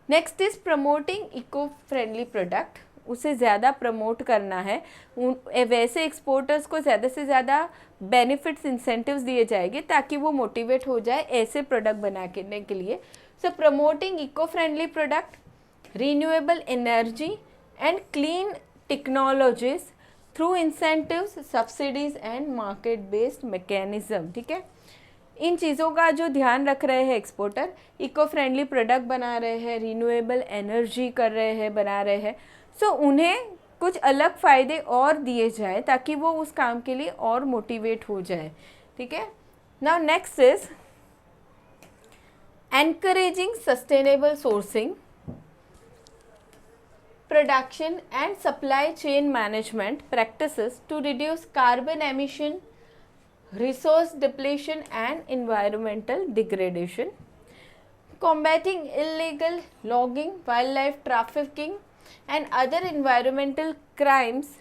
Next is promoting eco friendly product, उसे ज़्यादा प्रमोट करना है, वैसे एक्सपोर्टर्स को ज़्यादा से ज़्यादा बेनिफिट्स, इंसेंटिव्स दिए जाएंगे ताकि वो मोटिवेट हो जाए ऐसे प्रोडक्ट बनाने के लिए। So promoting eco-friendly product, renewable energy and clean technologies through incentives, subsidies and market-based mechanism, ठीक है। इन चीज़ों का जो ध्यान रख रहे हैं एक्सपोर्टर, इको फ्रेंडली प्रोडक्ट बना रहे हैं, रिन्यूएबल एनर्जी कर रहे हैं, बना रहे हैं, सो उन्हें कुछ अलग फ़ायदे और दिए जाए ताकि वो उस काम के लिए और मोटिवेट हो जाए, ठीक है। Now next is encouraging sustainable sourcing, production and supply chain management practices to reduce carbon emission, resource depletion and environmental degradation, combating illegal logging, wildlife trafficking and other environmental crimes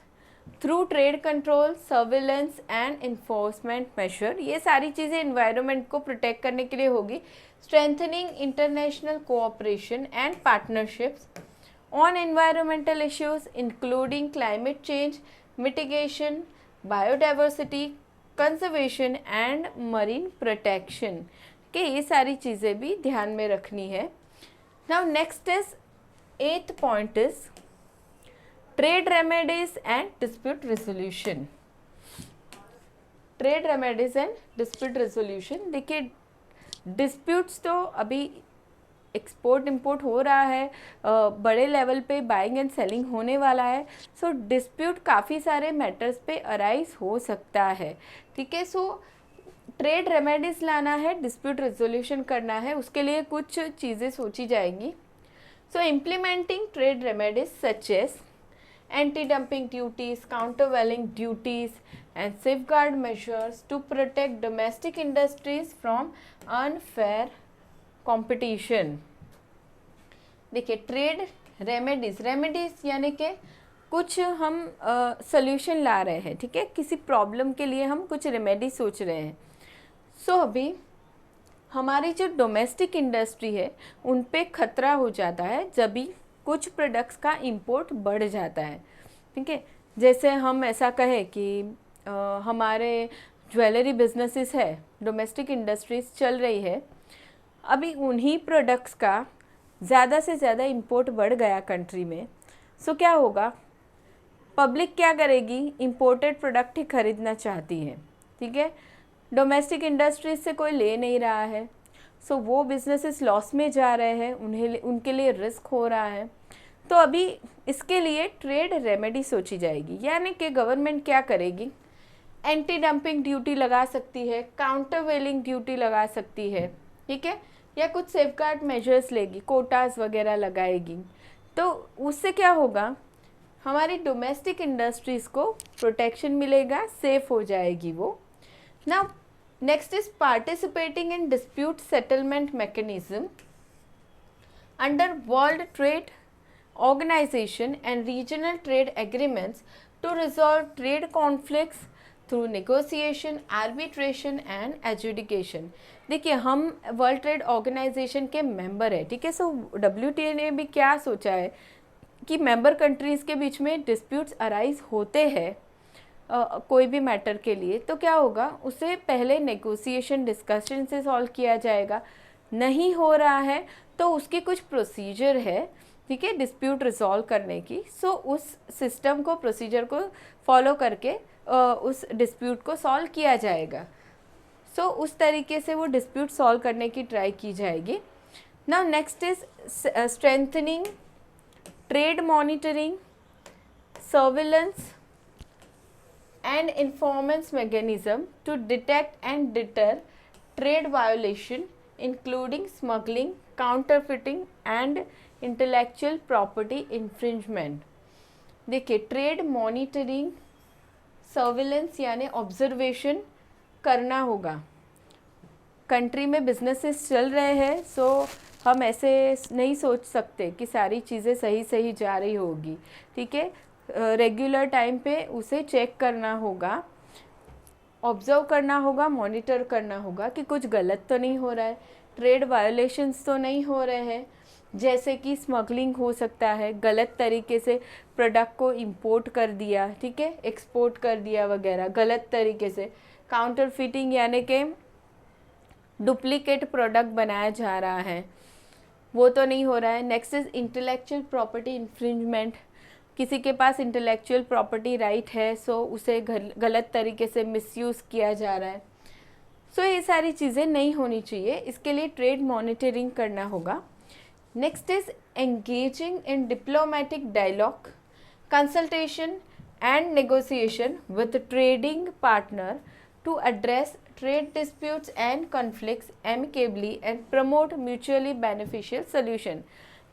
through trade control, surveillance and enforcement measure, ये सारी चीज़ें environment को protect करने के लिए होगी। Strengthening international cooperation and partnerships on environmental issues including climate change mitigation, biodiversity conservation and marine protection, के ये सारी चीज़ें भी ध्यान में रखनी है। Now next is 8th point is trade remedies and dispute resolution. Trade remedies and dispute resolution, देखिए डिस्प्यूट्स तो अभी एक्सपोर्ट इंपोर्ट हो रहा है, बड़े लेवल पे बाइंग एंड सेलिंग होने वाला है, सो डिस्प्यूट काफ़ी सारे मैटर्स पे अराइज हो सकता है, ठीक है। सो ट्रेड रेमेडीज लाना है, डिस्प्यूट रेजोल्यूशन करना है, उसके लिए कुछ चीज़ें सोची जाएंगी। So implementing trade remedies such as anti-dumping duties, countervailing duties and safeguard measures to protect domestic industries from unfair competition। देखिए ट्रेड रेमेडीज यानी कि कुछ हम सोल्यूशन ला रहे हैं, ठीक है, किसी प्रॉब्लम के लिए हम कुछ रेमेडी सोच रहे हैं। सो अभी हमारी जो डोमेस्टिक इंडस्ट्री है उन पे खतरा हो जाता है जब भी कुछ प्रोडक्ट्स का इंपोर्ट बढ़ जाता है, ठीक है। जैसे हम ऐसा कहें कि हमारे ज्वेलरी बिजनेसेस है, डोमेस्टिक इंडस्ट्रीज चल रही है, अभी उन्हीं प्रोडक्ट्स का ज़्यादा से ज़्यादा इंपोर्ट बढ़ गया कंट्री में, सो क्या होगा, पब्लिक क्या करेगी, इंपोर्टेड प्रोडक्ट ही खरीदना चाहती है, ठीक है। डोमेस्टिक इंडस्ट्रीज से कोई ले नहीं रहा है, सो वो बिजनेसेस लॉस में जा रहे हैं, उनके लिए रिस्क हो रहा है। तो अभी इसके लिए ट्रेड रेमेडी सोची जाएगी, यानी कि गवर्नमेंट क्या करेगी, एंटी डंपिंग ड्यूटी लगा सकती है, काउंटर वेलिंग ड्यूटी लगा सकती है, ठीक है, या कुछ सेफगार्ड मेजर्स लेगी, कोटास वगैरह लगाएगी। तो उससे क्या होगा, हमारी डोमेस्टिक इंडस्ट्रीज़ को प्रोटेक्शन मिलेगा, सेफ हो जाएगी वो। Now next is participating in dispute settlement mechanism under world trade organization and regional trade agreements to resolve trade conflicts through negotiation, arbitration and adjudication। देखिए हम वर्ल्ड ट्रेड ऑर्गेनाइजेशन के member है, ठीक है। सो WTO ने भी क्या सोचा है कि मेंबर कंट्रीज़ के बीच में डिस्प्यूट्स अराइज होते हैं कोई भी मैटर के लिए, तो क्या होगा, उसे पहले नेगोशिएशन डिस्कशन से सॉल्व किया जाएगा। नहीं हो रहा है तो उसकी कुछ प्रोसीजर है, ठीक है, डिस्प्यूट रिजॉल्व करने की। सो उस सिस्टम को, प्रोसीजर को फॉलो करके उस डिस्प्यूट को सॉल्व किया जाएगा। सो उस तरीके से वो डिस्प्यूट सॉल्व करने की ट्राई की जाएगी। Now next is strengthening trade monitoring, surveillance and informants mechanism to detect and deter trade violation including smuggling, counterfeiting and intellectual property infringement। देखिए ट्रेड मॉनिटरिंग, सर्विलेंस यानी ऑब्जर्वेशन करना होगा। कंट्री में businesses चल रहे हैं, सो हम ऐसे नहीं सोच सकते कि सारी चीज़ें सही सही जा रही होगी, ठीक है। रेगुलर टाइम पे उसे चेक करना होगा, ऑब्जर्व करना होगा, मॉनिटर करना होगा कि कुछ गलत तो नहीं हो रहा है, ट्रेड वायोलेशंस तो नहीं हो रहे हैं, जैसे कि स्मगलिंग हो सकता है, गलत तरीके से प्रोडक्ट को इंपोर्ट कर दिया, ठीक है, एक्सपोर्ट कर दिया वगैरह गलत तरीके से। काउंटरफिटिंग यानी कि डुप्लीकेट प्रोडक्ट बनाया जा रहा है, वो तो नहीं हो रहा है। Next is intellectual property infringement, किसी के पास इंटेलेक्चुअल प्रॉपर्टी राइट है, सो उसे गलत तरीके से मिसयूज़ किया जा रहा है। सो ये सारी चीज़ें नहीं होनी चाहिए, इसके लिए ट्रेड मॉनिटरिंग करना होगा। Next is engaging in diplomatic dialogue, consultation and negotiation with trading partner to address trade disputes and conflicts amicably and promote mutually beneficial solution।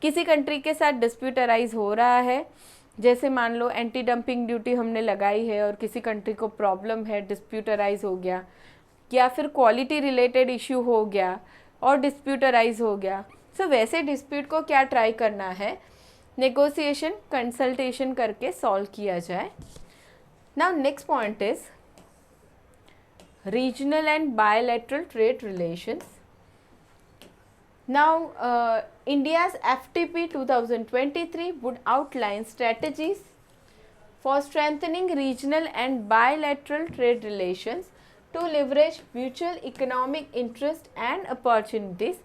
किसी कंट्री के साथ डिस्प्यूट अराइज हो रहा है, जैसे मान लो एंटी डंपिंग ड्यूटी हमने लगाई है और किसी कंट्री को प्रॉब्लम है, डिस्प्यूट अराइज हो गया, या फिर क्वालिटी रिलेटेड इश्यू हो गया और डिस्प्यूट अराइज हो गया। सो वैसे डिस्प्यूट को क्या ट्राई करना है, नेगोशिएशन, कंसल्टेशन करके सॉल्व किया जाए। Now next point is regional and bilateral trade relations। Now India's FTP 2023 would outline strategies for strengthening regional and bilateral trade relations to leverage mutual economic interest and opportunities।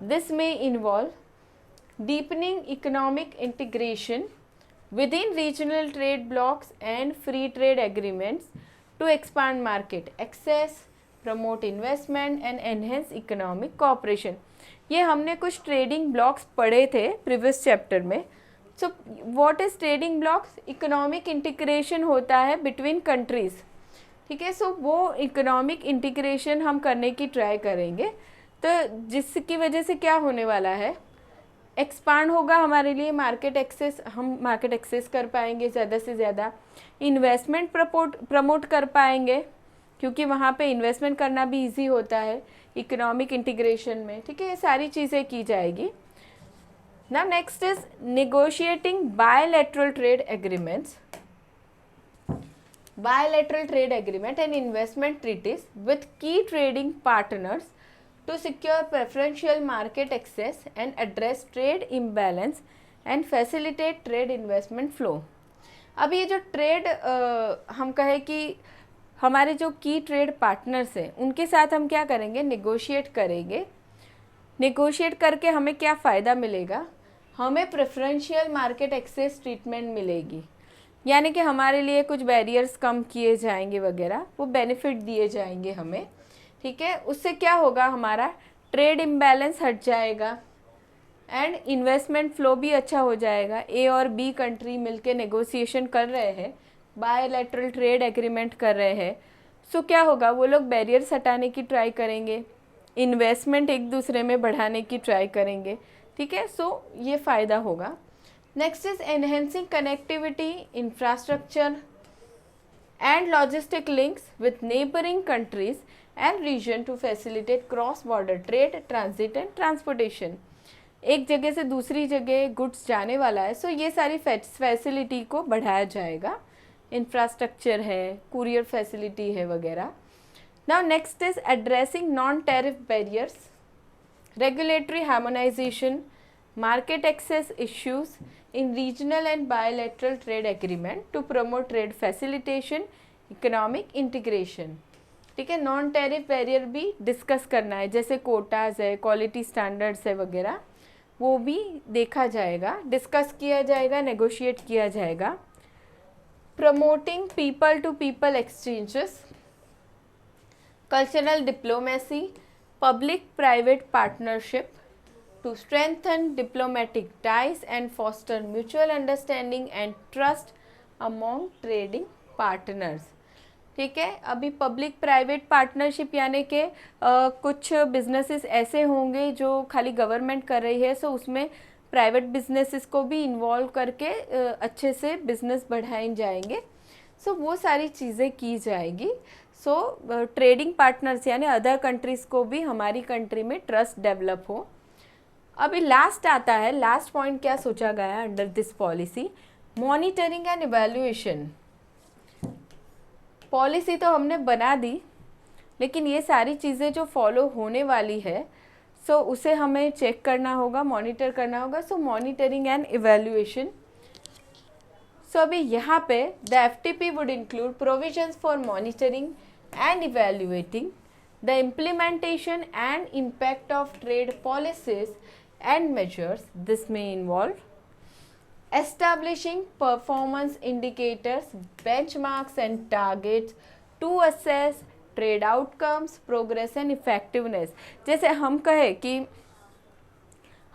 This may involve deepening economic integration within regional trade blocs and free trade agreements to expand market access, promote investment and enhance economic cooperation। ये हमने कुछ trading blocks पढ़े थे previous chapter में। So what is trading blocks, economic integration होता है between countries, ठीक है। सो वो इकोनॉमिक इंटीग्रेशन हम करने की ट्राई करेंगे, तो जिसकी वजह से क्या होने वाला है, एक्सपांड होगा हमारे लिए मार्केट एक्सेस, हम मार्केट एक्सेस कर पाएंगे ज़्यादा से ज़्यादा, इन्वेस्टमेंट प्रमोट कर पाएंगे क्योंकि वहाँ पे इन्वेस्टमेंट करना भी इजी होता है इकोनॉमिक इंटीग्रेशन में, ठीक है। ये सारी चीज़ें की जाएगी। Now next is negotiating bilateral trade agreements, bilateral trade agreement and investment treaties with key trading partners to secure preferential market access and address trade imbalance and facilitate trade investment flow। अब ये जो trade हम कहें कि हमारे जो की trade partners हैं उनके साथ हम क्या करेंगे, नेगोशिएट करेंगे। नेगोशिएट करके हमें क्या फ़ायदा मिलेगा, हमें प्रेफरेंशियल मार्केट एक्सेस ट्रीटमेंट मिलेगी, यानी कि हमारे लिए कुछ बैरियर्स कम किए जाएंगे वगैरह, वो बेनिफिट दिए जाएंगे हमें, ठीक है। उससे क्या होगा, हमारा ट्रेड इम्बैलेंस हट जाएगा एंड इन्वेस्टमेंट फ्लो भी अच्छा हो जाएगा। ए और बी कंट्री मिलके नेगोशिएशन कर रहे हैं, बायलैटरल ट्रेड एग्रीमेंट कर रहे हैं, सो क्या होगा, वो लोग बैरियर्स हटाने की ट्राई करेंगे, इन्वेस्टमेंट एक दूसरे में बढ़ाने की ट्राई करेंगे, ठीक है। सो ये फ़ायदा होगा। Next is enhancing connectivity, infrastructure and logistic links with neighboring countries and region to facilitate cross border trade, transit and transportation। एक जगह से दूसरी जगह गुड्स जाने वाला है, सो ये सारी फैसिलिटी को बढ़ाया जाएगा, इंफ्रास्ट्रक्चर है, कुरियर फैसिलिटी है वगैरह। Now next is addressing non tariff barriers, regulatory harmonisation, market access issues in regional and bilateral trade agreement to promote trade facilitation, economic integration। ठीक है, नॉन टैरिफ बैरियर भी discuss करना है, जैसे कोटाज है, क्वालिटी स्टैंडर्ड्स है वगैरह, वो भी देखा जाएगा, डिस्कस किया जाएगा, नेगोशिएट किया जाएगा। Promoting people to people exchanges, cultural diplomacy, public private partnership to strengthen diplomatic ties and foster mutual understanding and trust among trading partners। ठीक है, अभी पब्लिक प्राइवेट पार्टनरशिप यानी कि कुछ बिजनेसेस ऐसे होंगे जो खाली गवर्नमेंट कर रही है, सो उसमें प्राइवेट बिजनेसेस को भी इन्वॉल्व करके अच्छे से बिजनेस बढ़ाए जाएंगे, सो वो सारी चीज़ें की जाएगी। सो ट्रेडिंग पार्टनर्स यानी अदर कंट्रीज़ को भी हमारी कंट्री में ट्रस्ट डेवलप हो। अभी लास्ट आता है, लास्ट पॉइंट क्या सोचा गया है under this policy, monitoring and evaluation. Policy तो हमने बना दी, लेकिन ये सारी चीज़ें जो फॉलो होने वाली है, सो उसे हमें चेक करना होगा, मॉनिटर करना होगा। सो मॉनिटरिंग एंड इवैल्यूएशन, सो अभी यहाँ पे the FTP would include provisions for monitoring and evaluating the implementation and impact of trade policies and measures. This may involve establishing performance indicators, benchmarks and targets to assess trade outcomes, progress and effectiveness। जैसे हम कहे कि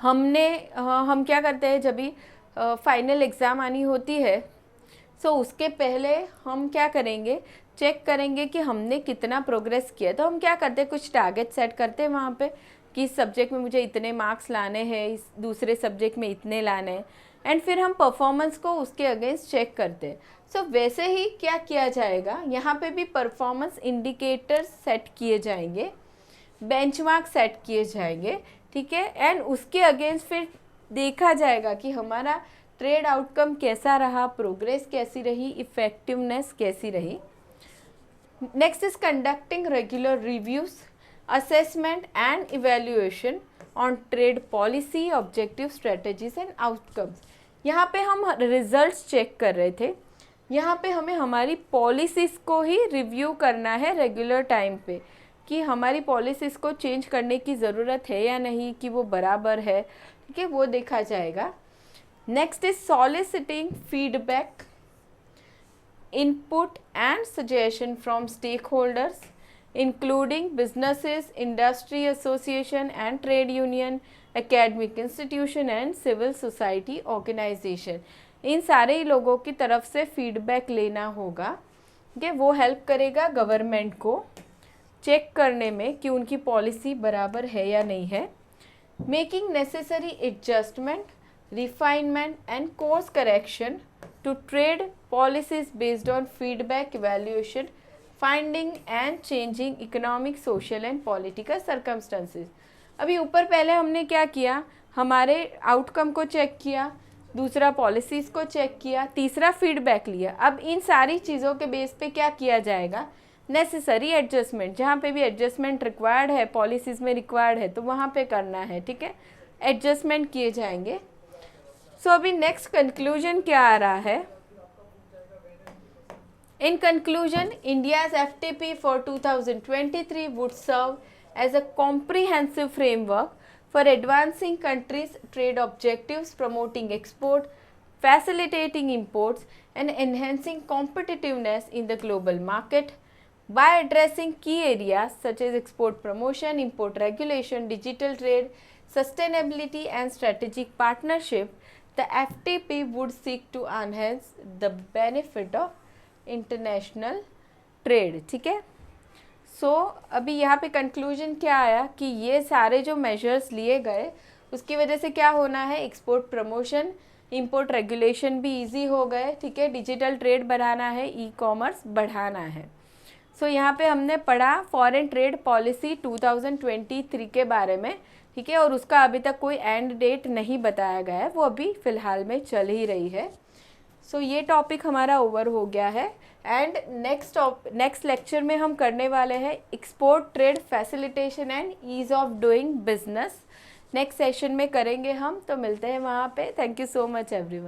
हम क्या करते हैं, जब भी फाइनल एग्ज़ाम आनी होती है, सो उसके पहले हम क्या करेंगे, चेक करेंगे कि हमने कितना प्रोग्रेस किया। तो हम क्या करते हैं, कुछ टारगेट सेट करते हैं वहाँ पे कि इस सब्जेक्ट में मुझे इतने मार्क्स लाने हैं, इस दूसरे सब्जेक्ट में इतने लाने हैं, एंड फिर हम परफॉर्मेंस को उसके अगेंस्ट चेक करते हैं। सो वैसे ही क्या किया जाएगा, यहाँ पे भी परफॉर्मेंस इंडिकेटर्स सेट किए जाएंगे, बेंचमार्क सेट किए जाएंगे, ठीक है, एंड उसके अगेंस्ट फिर देखा जाएगा कि हमारा ट्रेड आउटकम कैसा रहा, प्रोग्रेस कैसी रही, इफेक्टिवनेस कैसी रही। Next is conducting regular reviews, assessment and evaluation on trade policy, objective, strategies and outcomes। यहाँ पे हम रिजल्ट्स चेक कर रहे थे, यहाँ पे हमें हमारी पॉलिसीज़ को ही रिव्यू करना है रेगुलर टाइम पे, कि हमारी पॉलिसीज़ को चेंज करने की ज़रूरत है या नहीं, कि वो बराबर है, ठीक है, वो देखा जाएगा। Next is soliciting feedback, input and suggestion from stakeholders including businesses, industry association and trade union, academic institution and civil society organization। इन सारे लोगों की तरफ से फीडबैक लेना होगा, ठीक है, वो हेल्प करेगा गवर्नमेंट को चेक करने में कि उनकी पॉलिसी बराबर है या नहीं है। Making necessary adjustment, refinement and course correction to trade policies based on feedback, evaluation, finding and changing economic, social and political circumstances। अभी ऊपर पहले हमने क्या किया, हमारे आउटकम को चेक किया, दूसरा पॉलिसीज़ को चेक किया, तीसरा फीडबैक लिया। अब इन सारी चीज़ों के बेस पे क्या किया जाएगा, नेसेसरी एडजस्टमेंट, जहाँ पे भी एडजस्टमेंट रिक्वायर्ड है, पॉलिसीज़ में रिक्वायर्ड है, तो वहाँ पे करना है, ठीक है, एडजस्टमेंट किए जाएंगे। सो अभी नेक्स्ट कंक्लूजन क्या आ रहा है, in conclusion India's FTP for 2023 would serve as a comprehensive framework for advancing country's trade objectives, promoting export, facilitating imports and enhancing competitiveness in the global market by addressing key areas such as export promotion, import regulation, digital trade, sustainability and strategic partnership, the FTP would seek to enhance the benefit of international trade. ठीक है, सो अभी यहाँ पे conclusion क्या आया कि ये सारे जो मेजर्स लिए गए उसकी वजह से क्या होना है, एक्सपोर्ट प्रमोशन, इंपोर्ट रेगुलेशन भी इजी हो गए, ठीक है, डिजिटल ट्रेड बढ़ाना है, ई कॉमर्स बढ़ाना है। सो यहाँ पे हमने पढ़ा फॉरेन ट्रेड पॉलिसी 2023 के बारे में, ठीक है, और उसका अभी तक कोई एंड डेट नहीं बताया गया है, वो अभी फ़िलहाल में चल ही रही है। सो ये टॉपिक हमारा ओवर हो गया है एंड नेक्स्ट लेक्चर में हम करने वाले हैं export trade facilitation and ease of doing business. Next session में करेंगे हम, तो मिलते हैं वहाँ पे। Thank you so much everyone.